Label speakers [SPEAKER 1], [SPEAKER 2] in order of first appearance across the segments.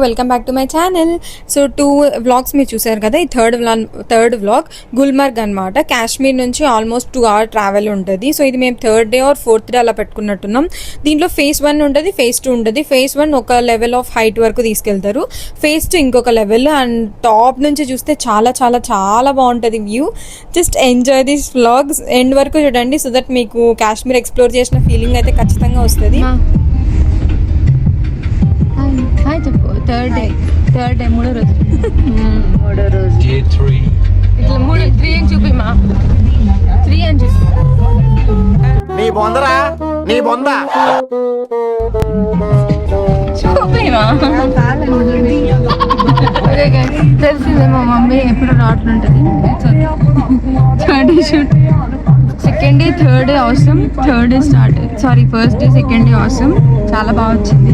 [SPEAKER 1] Welcome back to my channel. So 2 vlogs మీరు చూసారు కదా. ఈ థర్డ్ వ్లాగ్ గుల్మర్గ్ అనమాట. కాశ్మీర్ నుంచి ఆల్మోస్ట్ 2 hour ట్రావెల్ ఉంటుంది. సో ఇది మేము 3rd day or 4th day అలా పెట్టుకున్నట్టున్నాం. దీంట్లో phase 1 ఉంటుంది, phase 2 ఉంటుంది. phase 1 ఒక లెవెల్ ఆఫ్ హైట్ వరకు తీసుకెళ్తారు, phase 2 ఇంకొక లెవెల్. అండ్ టాప్ నుంచి చూస్తే చాలా చాలా చాలా బాగుంటుంది view. Just enjoy these vlogs, end వరకు చూడండి సో దట్ మీకు కాశ్మీర్ ఎక్స్ప్లోర్ చేసిన ఫీలింగ్ అయితే ఖచ్చితంగా వస్తుంది. థర్డ్ డే మూడో రోజు ఇట్లా 3 అని చూపిమా, 3 అని చూపి.
[SPEAKER 2] నీ బొందరా నీ బొంద
[SPEAKER 1] చూపిమా. తెలిసిందే మా మమ్మీ ఎప్పుడు రావట్లుంటుంది. Shoot second day, third day అవసరం, third day first day, second day అవసరం. చాలా బాగా వచ్చింది.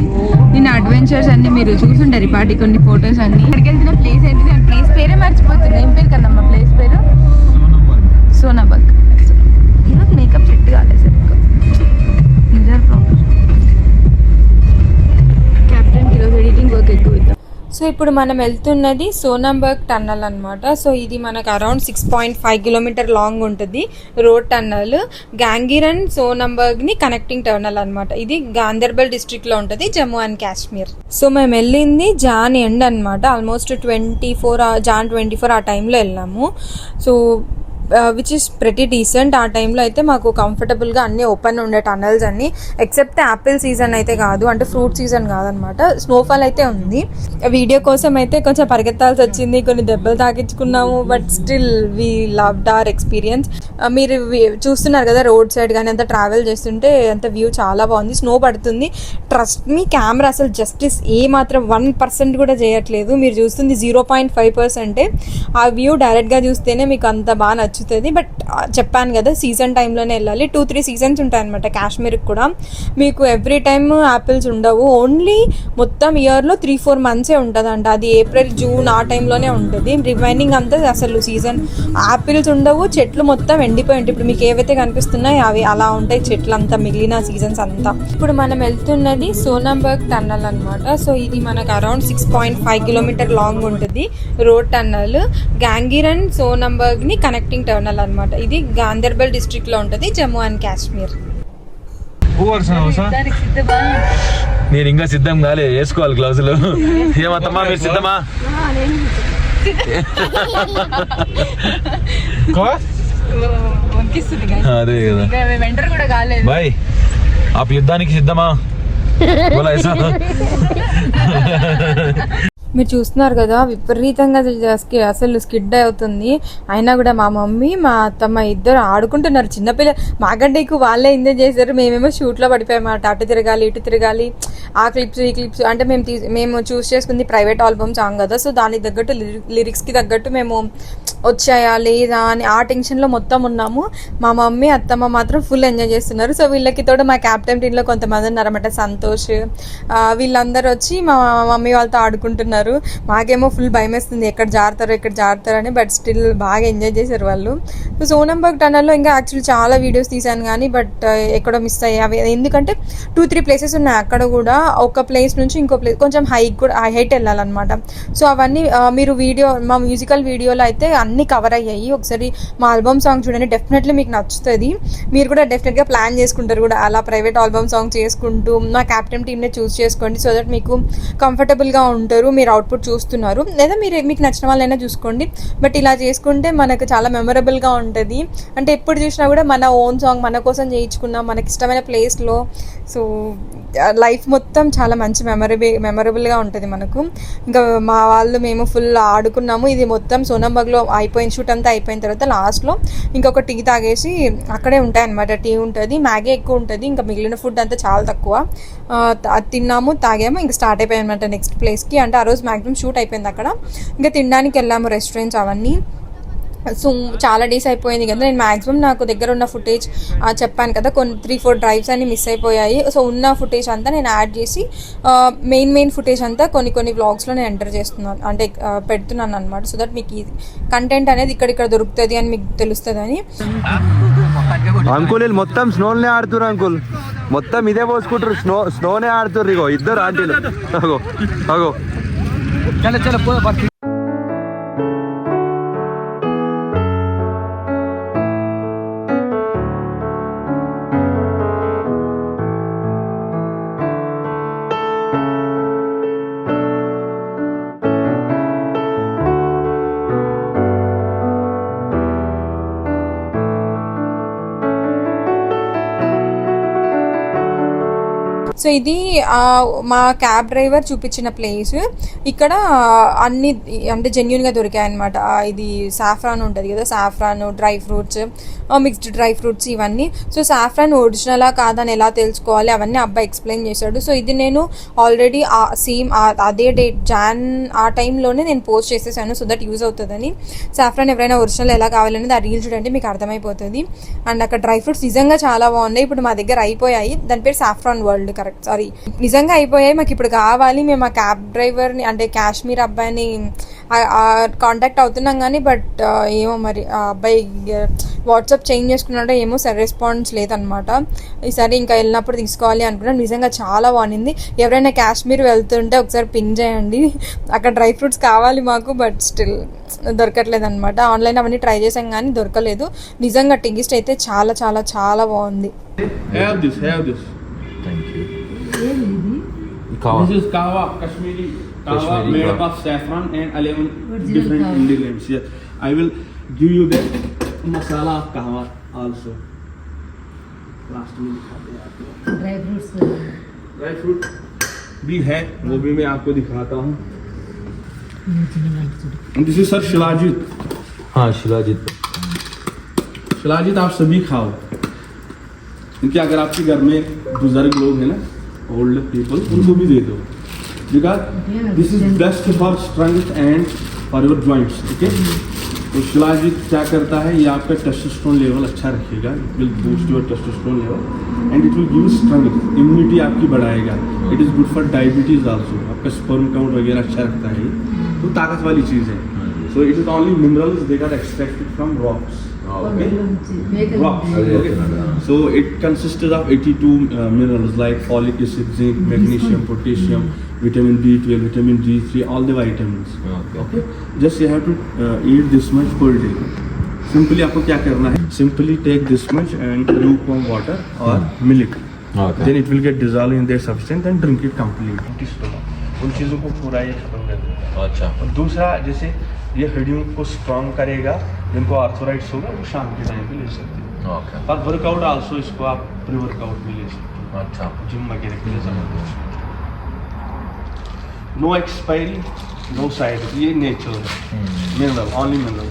[SPEAKER 1] నేను అడ్వెంచర్స్ అన్ని మీరు చూసుంటారు ఇప్పటి కొన్ని ఫొటోస్ అన్ని. ఇక్కడికి వెళ్తున్న ప్లేస్ ఏంటి, నేను ప్లేస్ పేరే మర్చిపోతుంది. ఏం పేరు కదమ్మా ప్లేస్ పేరు? సోనాబర్గ్. నాకు మేకప్ సెట్ కాలేదు సార్. నిజాలు ప్రాబ్లం. కెప్టెన్కి ఈరోజు ఎడిటింగ్ వర్క్ ఎక్కువ ఇద్దాం. సో ఇప్పుడు మనం వెళ్తున్నది సోనాబర్గ్ టన్నల్ అనమాట. సో ఇది మనకు అరౌండ్ 6.5 kilometer లాంగ్ ఉంటుంది రోడ్ టన్నల్. గ్యాంగిర్ అండ్ సోనాబర్గ్ని కనెక్టింగ్ టన్నల్ అనమాట. ఇది గాందర్బల్ డిస్ట్రిక్ట్లో ఉంటుంది, జమ్మూ అండ్ కాశ్మీర్. సో మేము వెళ్ళింది జాన్ ఎండ్ అనమాట. ఆల్మోస్ట్ జాన్ 24 ఆ టైంలో వెళ్ళాము. So which is pretty decent. ఆ టైంలో అయితే మాకు కంఫర్టబుల్గా అన్నీ ఓపెన్ ఉండే టనల్స్ అన్నీ, ఎక్సెప్ట్ యాపిల్ సీజన్ అయితే కాదు, అంటే ఫ్రూట్ సీజన్ కాదనమాట. స్నోఫాల్ అయితే ఉంది. వీడియో కోసం అయితే కొంచెం పరిగెత్తాల్సి వచ్చింది, కొన్ని దెబ్బలు తాకించుకున్నాము. But still we loved our experience. మీరు చూస్తున్నారు కదా రోడ్ సైడ్ కానీ అంత ట్రావెల్ చేస్తుంటే అంత వ్యూ చాలా బాగుంది. స్నో పడుతుంది. ట్రస్ట్ మీ, కెమెరా అసలు జస్టిస్ ఏ మాత్రం 1% కూడా చేయట్లేదు. మీరు చూస్తుంది 0.5%. ఆ వ్యూ డైరెక్ట్గా చూస్తేనే మీకు అంత బాగా నచ్చుతుంది. బట్ చెప్పాను కదా సీజన్ టైంలోనే వెళ్ళాలి. 2-3 సీజన్స్ ఉంటాయి అనమాట కాశ్మీర్కి కూడా. మీకు ఎవ్రీ టైమ్ యాపిల్స్ ఉండవు, ఓన్లీ మొత్తం ఇయర్లో 3-4 months ఉంటుంది అంట. అది ఏప్రిల్ జూన్ ఆ టైంలోనే ఉంటుంది. రిమైనింగ్ అంతా అసలు సీజన్ యాపిల్స్ ఉండవు. చెట్లు మొత్తం ఎండిపోయి ఉంటాయి. ఇప్పుడు మీకు ఏవైతే కనిపిస్తున్నాయి అవి అలా ఉంటాయి చెట్లు అంతా, మిగిలిన సీజన్స్ అంతా. ఇప్పుడు మనం వెళ్తున్నది సోనాబర్గ్ టన్నల్ అనమాట. సో ఇది మనకు అరౌండ్ 6.5 kilometer లాంగ్ ఉంటుంది రోడ్ టన్నల్. గ్యాంగిర్ అండ్ సోనాబర్గ్ని కనెక్టింగ్ టర్నల్ అనమాట. ఇది గాందర్బల్ డిస్ట్రిక్ట్ లో ఉంటుంది, జమ్మూ అండ్ కాశ్మీర్.
[SPEAKER 3] నేను ఇంకా సిద్ధం కాలే, వేసుకోవాలి గ్లౌజులు. ఏమత్తమ్మా మీరు సిద్ధమా? అదే కదా బాయ్. ఆ యుద్ధానికి సిద్ధమా?
[SPEAKER 1] మీరు చూస్తున్నారు కదా విపరీతంగా అసలు స్కిడ్ అవుతుంది. అయినా కూడా మా మమ్మీ మా అత్తమ్మ ఇద్దరు ఆడుకుంటున్నారు. చిన్నపిల్ల మాకంటే ఎక్కువ వాళ్ళే ఎంజాయ్ చేశారు. మేమేమో షూట్లో పడిపోయాము. అటు తిరగాలి ఇటు తిరగాలి, ఆ క్లిప్స్ ఈ క్లిప్స్. అంటే మేము చూస్ చేసుకుంది ప్రైవేట్ ఆల్బమ్ సాంగ్ కదా. సో దానికి తగ్గట్టు లిరిక్స్కి తగ్గట్టు మేము వచ్చాయా లేదా అని ఆ టెన్షన్లో మొత్తం ఉన్నాము. మా మమ్మీ అత్తమ్మ మాత్రం ఫుల్ ఎంజాయ్ చేస్తున్నారు. సో వీళ్ళకి తోడు మా క్యాప్టెన్ టీంలో కొంతమంది ఉన్నారన్నమాట, సంతోష్ వీళ్ళందరూ వచ్చి మా మమ్మీ వాళ్ళతో ఆడుకుంటున్నారు. మాకేమో ఫుల్ భయం వేస్తుంది ఎక్కడ జారుతారు అని. బట్ స్టిల్ బాగా ఎంజాయ్ చేశారు వాళ్ళు. సో సోనాబర్గ్ టన్నల్లో ఇంకా యాక్చువల్లీ చాలా వీడియోస్ తీశాను కానీ బట్ ఎక్కడో మిస్ అయ్యాయి. ఎందుకంటే 2-3 places ఉన్నాయి. అక్కడ కూడా ఒక ప్లేస్ నుంచి ఇంకో ప్లేస్ కొంచెం హైట్ వెళ్ళాలన్నమాట. సో అవన్నీ మీరు మా మ్యూజికల్ వీడియోలో అయితే అన్ని కవర్ అయ్యాయి. ఒకసారి మా ఆల్బమ్ సాంగ్ చూడండి, డెఫినెట్లీ మీకు నచ్చుతుంది. మీరు కూడా డెఫినెట్గా ప్లాన్ చేసుకుంటారు కూడా అలా ప్రైవేట్ ఆల్బమ్ సాంగ్ చేసుకుంటూ. మా క్యాప్టెన్ టీమ్నే చూస్ చేసుకోండి సో దట్ మీకు కంఫర్టబుల్గా ఉంటారు. మీరు అవుట్పుట్ చూస్తున్నారు లేదా మీకు నచ్చిన వాళ్ళైనా చూసుకోండి. బట్ ఇలా చేసుకుంటే మనకు చాలా మెమరబుల్గా ఉంటుంది. అంటే ఎప్పుడు చూసినా కూడా మన ఓన్ సాంగ్ మన కోసం చేయించుకున్నాం మనకి ఇష్టమైన ప్లేస్లో. సో లైఫ్ మొత్తం చాలా మంచి మెమరబుల్గా ఉంటుంది మనకు. ఇంకా మా వాళ్ళు మేము ఫుల్ ఆడుకున్నాము. ఇది మొత్తం సోనాబర్గ్లో అయిపోయిన షూట్ అంతా అయిపోయిన తర్వాత లాస్ట్లో ఇంకొక టీ తాగేసి అక్కడే ఉంటాయన్నమాట. టీ ఉంటుంది, మ్యాగీ ఎక్కువ ఉంటుంది, ఇంకా మిగిలిన ఫుడ్ అంతా చాలా తక్కువ. తిన్నాము తాగాము, ఇంకా స్టార్ట్ అయిపోయాయి అనమాట నెక్స్ట్ ప్లేస్కి. అంటే ఆ రోజు మ్యాక్సిమం షూట్ అయిపోయింది అక్కడ. ఇంకా తినడానికి వెళ్ళాము రెస్టారెంట్స్ అవన్నీ. సో చాలా డేస్ అయిపోయింది కదా. నేను మ్యాక్సిమం నాకు దగ్గర ఉన్న ఫుటేజ్ చెప్పాను కదా, కొన్ని 3-4 drives అన్ని మిస్ అయిపోయాయి. సో ఉన్న ఫుటేజ్ అంతా నేను యాడ్ చేసి మెయిన్ ఫుటేజ్ అంతా కొన్ని వ్లాగ్స్లో నేను ఎంటర్ చేస్తున్నాను, అంటే పెడుతున్నాను అనమాట. సో దట్ మీకు ఈ కంటెంట్ అనేది ఇక్కడ దొరుకుతుంది అని మీకు తెలుస్తుంది అని.
[SPEAKER 2] అంకుల్ మొత్తం స్నోనే ఆడుతున్నారు. అంకుల్ మొత్తం ఇదే పోసుకుంటారు, స్నోనే ఆడుతుర్రు. ఇగో ఇద్దరు ఆంటీలు. అగో
[SPEAKER 4] चलो चलो पूरा बात
[SPEAKER 1] సో ఇది మా క్యాబ్ డ్రైవర్ చూపించిన ప్లేస్. ఇక్కడ అన్ని అంటే జెన్యున్గా దొరికాయి అనమాట. ఇది సాఫ్రాన్ ఉంటుంది కదా, saffron, dry fruits, mixed dry fruits ఇవన్నీ. సో సాఫ్రాన్ ఒరిజినలా కాదని ఎలా తెలుసుకోవాలి అవన్నీ అబ్బాయి ఎక్స్ప్లెయిన్ చేశాడు. సో ఇది నేను ఆల్రెడీ సేమ్ అదే డేట్ జాన్ ఆ టైంలోనే నేను పోస్ట్ చేసేసాను, సో దట్ యూజ్ అవుతుందని. సాఫ్రాన్ ఎవరైనా ఒరిజినల్ ఎలా కావాలనేది ఆ రీల్ చూడండి, మీకు అర్థమైపోతుంది. అండ్ అక్కడ డ్రై ఫ్రూట్స్ నిజంగా చాలా బాగున్నాయి. ఇప్పుడు మా దగ్గర అయిపోయాయి, దాని పేరు సాఫ్రాన్ వరల్డ్, కరెక్ట్, సారీ, నిజంగా అయిపోయాయి. మాకు ఇప్పుడు కావాలి. మేము ఆ క్యాబ్ డ్రైవర్ని అంటే కాశ్మీర్ అబ్బాయిని కాంటాక్ట్ అవుతున్నాం కానీ బట్ ఏమో మరి ఆ అబ్బాయి వాట్సాప్ చేంజ్ చేసుకున్నాడో ఏమో, సరే రెస్పాన్స్ లేదనమాట. ఈసారి ఇంకా వెళ్ళినప్పుడు తీసుకోవాలి అనుకున్నాను. నిజంగా చాలా బాగుంది. ఎవరైనా కాశ్మీర్ వెళ్తుంటే ఒకసారి పింగ్ చేయండి. అక్కడ డ్రై ఫ్రూట్స్ కావాలి మాకు, బట్ స్టిల్ దొరకట్లేదు అనమాట. ఆన్లైన్ అవన్నీ ట్రై చేసాం కానీ దొరకలేదు. నిజంగా టేస్ట్ అయితే చాలా చాలా చాలా బాగుంది.
[SPEAKER 5] This is kahwa, Kashmiri kahwa made up of saffron and 11 different ingredients. Yes, I will give you the masala of kahwa also. Last में दिखाते हैं आपको. Dry fruit भी है, वो भी मैं आपको दिखाता हूँ. This is sir shilajit.
[SPEAKER 3] हाँ शिलाजीत.
[SPEAKER 5] शिलाजीत आप सभी खाओ, क्योंकि अगर आपके घर में बुजुर्ग लोग हैं ना, ओल्ड पीपल, उनको भी दे दो, because this is best for strength and for your joints. Okay, तो शिलाजीत क्या करता है, ये आपका टेस्टोस्टेरोन लेवल अच्छा रखेगा. It will boost your testosterone level and it will give strength, immunity आपकी बढ़ाएगा. It is good for diabetes also. आपका स्पर्म काउंट वगैरह अच्छा रखता है, तो ताकत वाली चीज़ है. So it is only minerals they are extracted from rocks. Okay. Rocks. Okay. So it consists of 82 minerals like folic acid, zinc, magnesium, potassium, vitamin B12, vitamin D3, all the vitamins. Okay. Just you have to eat this much per day. Simply आपको क्या करना है? Simply take this much and lukewarm water or milk.
[SPEAKER 3] Okay.
[SPEAKER 5] Then it will get dissolved in their substance and drink it completely. उन चीज़ों को पूरा ये खत्म कर देगा.
[SPEAKER 3] अच्छा.
[SPEAKER 5] और दूसरा जैसे ये हड्डियों को स्ट्रॉन्ग करेगा, जिनको आर्थराइटिस होगा वो शाम के टाइम पे ले सकते हैं.
[SPEAKER 3] Okay.
[SPEAKER 5] और वर्कआउट आल्सो इसको आप प्री वर्कआउट भी ले सकते हैं.
[SPEAKER 3] अच्छा.
[SPEAKER 5] जिम वगैरह के लिए ज़बरदस्त. नो एक्सपायरी, नो साइड, ये नेचुरल है. Mineral, only mineral.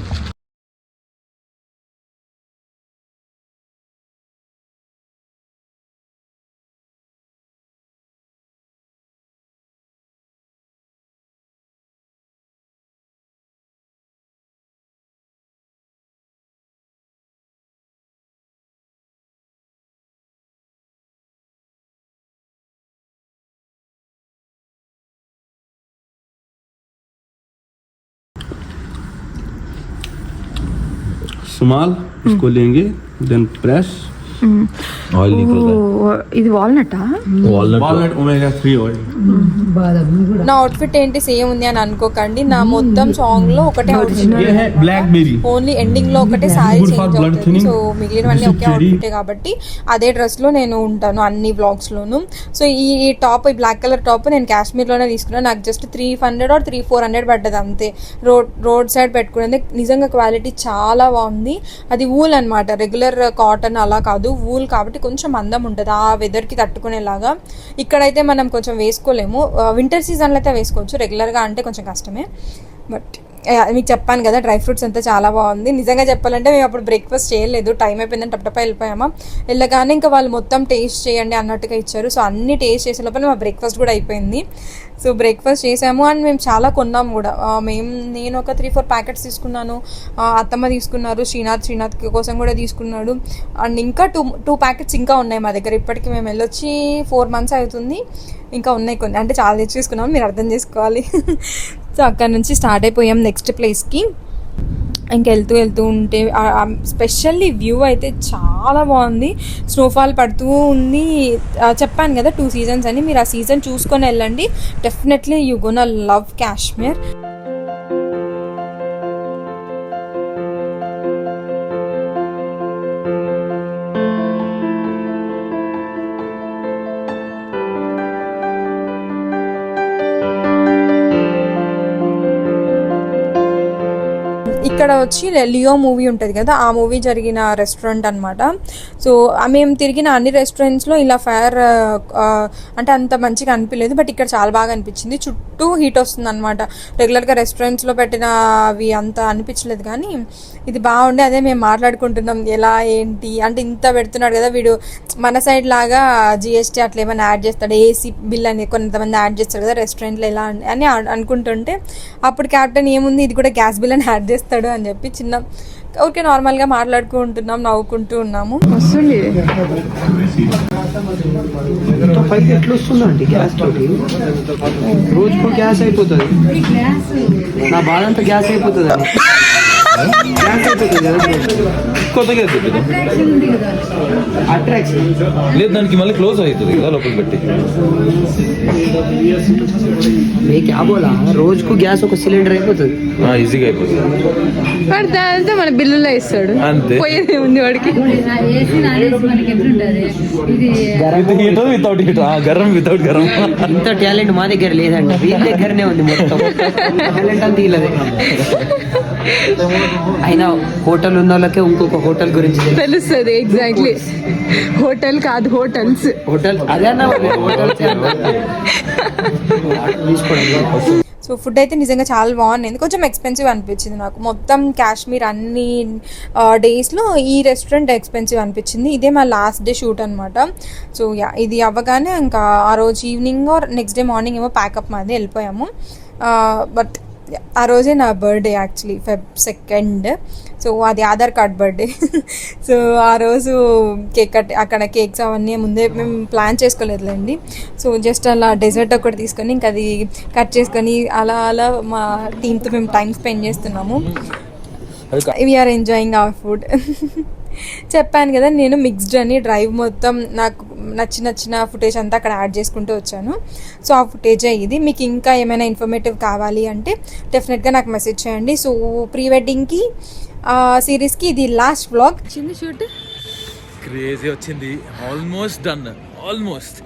[SPEAKER 5] स्मॉल इसको लेंगे, देन प्रेस.
[SPEAKER 3] ऑयल निकल रहा
[SPEAKER 1] ఇది వాల్నటా?
[SPEAKER 3] है. वॉलनट.
[SPEAKER 5] Walnut omega 3 oil.
[SPEAKER 1] నా అవుట్ఫిట్ ఏంటి సేమ్ ఉంది అని అనుకోకండి. నా మొత్తం సాంగ్ లో ఒకటే
[SPEAKER 5] ये है ब्लैकबेरी.
[SPEAKER 1] ఓన్లీ ఎండింగ్ లో ఒకటే sorry
[SPEAKER 5] Good for
[SPEAKER 1] change
[SPEAKER 5] blood
[SPEAKER 1] అవుతుంది.
[SPEAKER 5] thinning.
[SPEAKER 1] సో మిగిలినవన్నీ
[SPEAKER 5] This is
[SPEAKER 1] okay
[SPEAKER 5] cherry.
[SPEAKER 1] Outfit కాబట్టి అదే డ్రెస్ లో నేను ఉంటాను అన్ని వ్లాగ్స్ లోను. సో ఈ టాప్, ఈ బ్లాక్ కలర్ టాప్ నేను కాశ్మీర్ లోనే తీసుకున్నాను. నాకు జస్ట్ 300 or 400 పడ్డది అంతే. రోడ్ సైడ్ పెట్టుకునేది. నిజంగా క్వాలిటీ చాలా బాగుంది. అది వూల్ అనమాట, రెగ్యులర్ కాటన్ అలా కాదు, వూల్ కాబట్టి కొంచెం అందం ఉంటుంది ఆ వెదర్కి తట్టుకునేలాగా. ఇక్కడైతే మనం కొంచెం వేసుకోలేము. వింటర్ సీజన్లో అయితే వేసుకోవచ్చు, రెగ్యులర్గా అంటే కొంచెం కష్టమే. బట్ మీకు చెప్పాను కదా డ్రై ఫ్రూట్స్ అంతా చాలా బాగుంది. నిజంగా చెప్పాలంటే మేము అప్పుడు బ్రేక్ఫాస్ట్ చేయలేదు, టైం అయిపోయిందని టప్టపా వెళ్ళిపోయామా. వెళ్ళగానే ఇంకా వాళ్ళు మొత్తం టేస్ట్ చేయండి అన్నట్టుగా ఇచ్చారు. సో అన్ని టేస్ట్ చేసే లోపల మా బ్రేక్ఫాస్ట్ కూడా అయిపోయింది. సో బ్రేక్ఫాస్ట్ చేసాము అండ్ మేము చాలా కొన్నాము కూడా. నేను ఒక 3-4 ప్యాకెట్స్ తీసుకున్నాను, అత్తమ్మ తీసుకున్నారు, శ్రీనాథ్ కోసం కూడా తీసుకున్నాడు. అండ్ ఇంకా 2 ప్యాకెట్స్ ఇంకా ఉన్నాయి మా దగ్గర. ఇప్పటికి మేము వెళ్ళొచ్చి 4 months అవుతుంది, ఇంకా ఉన్నాయి కొన్ని, అంటే చాలా తెచ్చి తీసుకున్నాము, మీరు అర్థం చేసుకోవాలి. సో అక్కడ నుంచి స్టార్ట్ అయిపోయాం నెక్స్ట్ ప్లేస్కి. ఇంక వెళ్తూ ఉంటే స్పెషల్లీ వ్యూ అయితే చాలా బాగుంది. స్నోఫాల్ పడుతూ ఉంది. చెప్పాను కదా 2 సీజన్స్ అని, మీరు ఆ సీజన్ చూసుకొని వెళ్ళండి. Definitely you gonna love Kashmir. ఇక్కడ వచ్చి లియో మూవీ ఉంటుంది కదా, ఆ మూవీ జరిగిన రెస్టారెంట్ అనమాట. సో మేము తిరిగిన అన్ని రెస్టారెంట్స్లో ఇలా ఫైర్ అంటే అంత మంచిగా అనిపించలేదు, బట్ ఇక్కడ చాలా బాగా అనిపించింది. చుట్టూ హీట్ వస్తుంది అనమాట. రెగ్యులర్గా రెస్టారెంట్స్లో పెట్టిన అవి అంత అనిపించలేదు, కానీ ఇది బాగుండే. అదే మేము మాట్లాడుకుంటున్నాం ఎలా ఏంటి అంటే, ఇంత పెడుతున్నాడు కదా వీడు, మన సైడ్ లాగా జిఎస్టీ అట్లా ఏమైనా యాడ్ చేస్తాడు, ఏసీ బిల్ అని కొంతమంది యాడ్ చేస్తారు కదా రెస్టారెంట్లో ఎలా అని అనుకుంటుంటే, అప్పుడు క్యాప్టెన్ ఏముంది ఇది కూడా గ్యాస్ బిల్ అని యాడ్ చేస్తాడు అని చెప్పి చిన్న ఓకే నార్మల్గా మాట్లాడుకుంటున్నాం, నవ్వుకుంటూ ఉన్నాము. వస్తుంది
[SPEAKER 4] పైకి ఎట్లా వస్తుందండి గ్యాస్ తోటి, రోజుకు గ్యాస్ అయిపోతుంది. నా బాధ అంతా గ్యాస్ అయిపోతుంది అండి, గ్యాస్ అయిపోతుంది కదా
[SPEAKER 3] కొత్తగా
[SPEAKER 4] అట్రాక్షన్
[SPEAKER 3] లేదు దానికి, మళ్ళీ క్లోజ్ అవుతుంది కదా లోపల పెట్టి.
[SPEAKER 4] క్యా బోలా, రోజుకు గ్యాస్ ఒక సిలిండర్ అయిపోతుంది,
[SPEAKER 3] ఈజీగా అయిపోతుంది.
[SPEAKER 1] పడితే మన బిల్లులో ఇస్తాడు
[SPEAKER 3] అంతే.
[SPEAKER 1] పోయేది ఉంది వాడికి.
[SPEAKER 3] Without heater, garam without garam.
[SPEAKER 4] ఇంత టాలెంట్ మా దగ్గర లేదండి, వీళ్ళ దగ్గరనే ఉంది మొత్తం టాలెంట్ అంతా వీళ్ళదే. అయినా హోటల్ ఉన్న వాళ్ళకే ఇంకొక హోటల్ గురించి
[SPEAKER 1] తెలుస్తుంది. ఎగ్జాక్ట్లీ, హోటల్ కాదు హోటల్స్.
[SPEAKER 4] హోటల్ అదే అన్న హోటల్స్.
[SPEAKER 1] సో ఫుడ్ అయితే నిజంగా చాలా బాగుంది. కొంచెం ఎక్స్పెన్సివ్ అనిపించింది నాకు. మొత్తం కాశ్మీర్ అన్ని డేస్లో ఈ రెస్టారెంట్ ఎక్స్పెన్సివ్ అనిపించింది. ఇదే మా లాస్ట్ డే షూట్ అనమాట. సో యా, ఇది అవ్వగానే ఇంకా ఆ రోజు evening or next day morning ఏమో ప్యాకప్ మాది వెళ్ళిపోయాము. బట్ ఆ రోజే నా birthday actually Feb 2nd. So అది ఆధార్ కార్డ్ బర్త్డే. సో ఆ రోజు కేక్ కట్, అక్కడ కేక్స్ అవన్నీ ముందే మేము ప్లాన్ చేసుకోలేదులేండి. సో జస్ట్ అలా డెజర్ట్ ఒకటి తీసుకొని ఇంకా అది కట్ చేసుకొని అలా అలా మా టీంతో మేము టైం స్పెండ్ చేస్తున్నాము. We are enjoying our food. చెప్పాను కదా నేను మిక్స్డ్ అని, డ్రైవ్ మొత్తం నాకు నచ్చిన ఫుటేజ్ అంతా అక్కడ యాడ్ చేసుకుంటూ వచ్చాను. సో ఆ ఫుటేజే ఇది. మీకు ఇంకా ఏమైనా ఇన్ఫర్మేటివ్ కావాలి అంటే డెఫినెట్గా నాకు మెసేజ్ చేయండి. సో ప్రీ వెడ్డింగ్కి సిరీస్కి ఇది లాస్ట్ వ్లాగ్. చిన్న షూట్
[SPEAKER 3] క్రేజీ వచ్చింది. Almost done, almost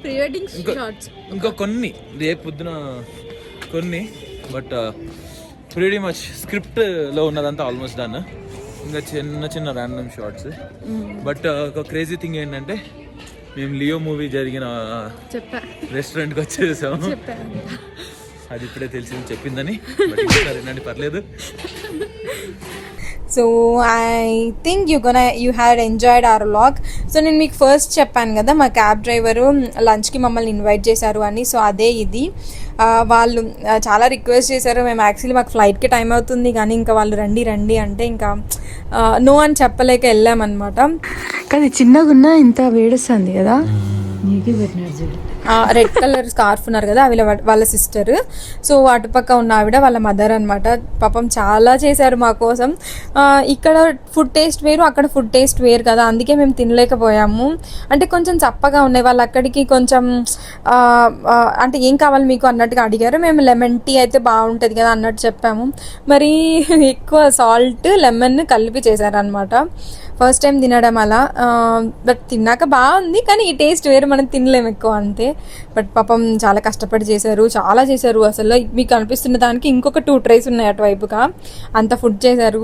[SPEAKER 1] pre wedding shots
[SPEAKER 3] ఇంకా కొన్ని రేపు పొద్దున కొన్ని, బట్ ప్రీటీ మచ్ స్క్రిప్ట్లో ఉన్నదంతా ఆల్మోస్ట్ డన్. ఇంకా చిన్న ర్యాండమ్ షార్ట్స్. బట్ ఒక క్రేజీ థింగ్ ఏంటంటే, మేము లియో మూవీ జరిగిన రెస్టారెంట్కి వచ్చేసాము. అది ఇప్పుడే తెలిసింది చెప్పిందని, సరేనండి పర్లేదు.
[SPEAKER 1] So I think you had enjoyed hour vlog. So నేను మీకు ఫస్ట్ చెప్పాను కదా మా క్యాబ్ డ్రైవరు లంచ్కి మమ్మల్ని ఇన్వైట్ చేశారు అని. సో అదే ఇది. వాళ్ళు చాలా రిక్వెస్ట్ చేశారు. మేము యాక్చువల్లీ మాకు ఫ్లైట్కి టైం అవుతుంది, కానీ ఇంకా వాళ్ళు రండి అంటే ఇంకా నో అని చెప్పలేక వెళ్ళామన్నమాట. కానీ చిన్నగా ఉన్నా ఇంత వేడిస్తుంది కదా. రెడ్ కలర్ స్కార్ఫ్ ఉన్నారు కదా, అవి వాళ్ళ సిస్టర్. సో అటుపక్క ఉన్న ఆవిడ వాళ్ళ మదర్ అనమాట. పాపం చాలా చేశారు మా కోసం. ఇక్కడ ఫుడ్ టేస్ట్ వేరు, అక్కడ ఫుడ్ టేస్ట్ వేరు కదా, అందుకే మేము తినలేకపోయాము. అంటే కొంచెం చప్పగా ఉన్నాయి. వాళ్ళు అక్కడికి కొంచెం అంటే ఏం కావాలి మీకు అన్నట్టుగా అడిగారు. మేము లెమన్ టీ అయితే బాగుంటుంది కదా అన్నట్టు చెప్పాము. మరి ఎక్కువ సాల్ట్ లెమన్ కలిపి చేశారనమాట. ఫస్ట్ టైం తినడం అలా. బట్ తిన్నాక బాగుంది, కానీ ఈ టేస్ట్ వేరు, మనం తినలేము ఎక్కువ అంతే. బట్ పాపం చాలా కష్టపడి చేశారు, చాలా చేశారు. అసలు మీకు అనిపిస్తున్న దానికి ఇంకొక 2 ట్రేస్ ఉన్నాయి అటువైపుగా, అంత ఫుడ్ చేశారు.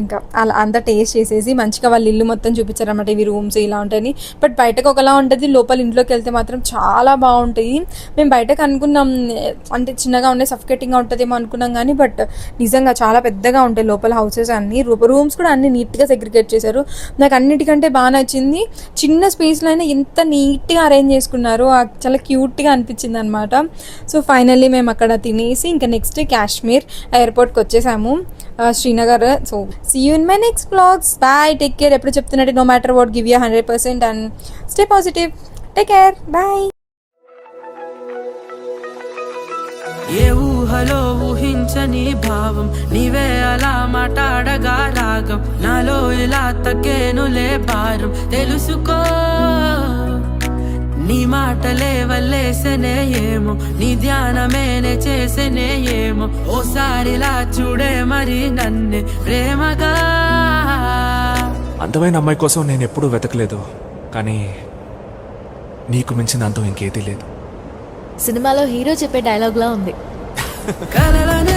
[SPEAKER 1] ఇంకా అలా అంత టేస్ట్ చేసేసి మంచిగా వాళ్ళ ఇల్లు మొత్తం చూపించారన్నమాట. ఇవి రూమ్స్ ఇలా ఉంటాయి, బట్ బయటకు ఒకలా ఉంటుంది, లోపల ఇంట్లోకి వెళ్తే మాత్రం చాలా బాగుంటుంది. మేము బయటకు అనుకున్నాం అంటే చిన్నగా ఉండే సఫికేటింగ్గా ఉంటుందేమో అనుకున్నాం, కానీ బట్ నిజంగా చాలా పెద్దగా ఉంటాయి లోపల హౌసెస్ అన్ని. రూమ్స్ కూడా అన్ని నీట్గా సెగ్రిగేట్ చేశారు. నాకు అన్నిటికంటే బాగా నచ్చింది, చిన్న స్పేస్లో అయినా ఎంత నీట్గా అరేంజ్ చేసుకున్నారు. చాలా క్యూట్గా అనిపించింది అనమాట. సో ఫైనల్లీ మేము అక్కడ తినేసి ఇంకా నెక్స్ట్ కాశ్మీర్ ఎయిర్పోర్ట్కి వచ్చేసాము, Srinagar. So see you in my next vlogs. Bye, take care. ఎప్పుడు చెప్తున్నట్టు no matter what, give you 100% and stay positive. Take care, bye.
[SPEAKER 6] ఏ ఊహలో ఊహించ ఊహించని భావం నీవే అలా మాట్లాడగా రాగం నాలో ఇలా తగ్గేనులే భారం తెలుసుకో నీ మాటలే వల్లేసనే ఏమో నీ ధ్యానమేనే చేసనే ఏమో ఓసారిలా చూడే మరి నన్నే ప్రేమగా.
[SPEAKER 7] అందమైన అమ్మాయి కోసం నేను ఎప్పుడూ వెతకలేదు, కానీ నీకు మించిన అందం ఇంకేదీ లేదు.
[SPEAKER 8] సినిమాలో హీరో చెప్పే డైలాగ్లా ఉంది.
[SPEAKER 6] కలలనే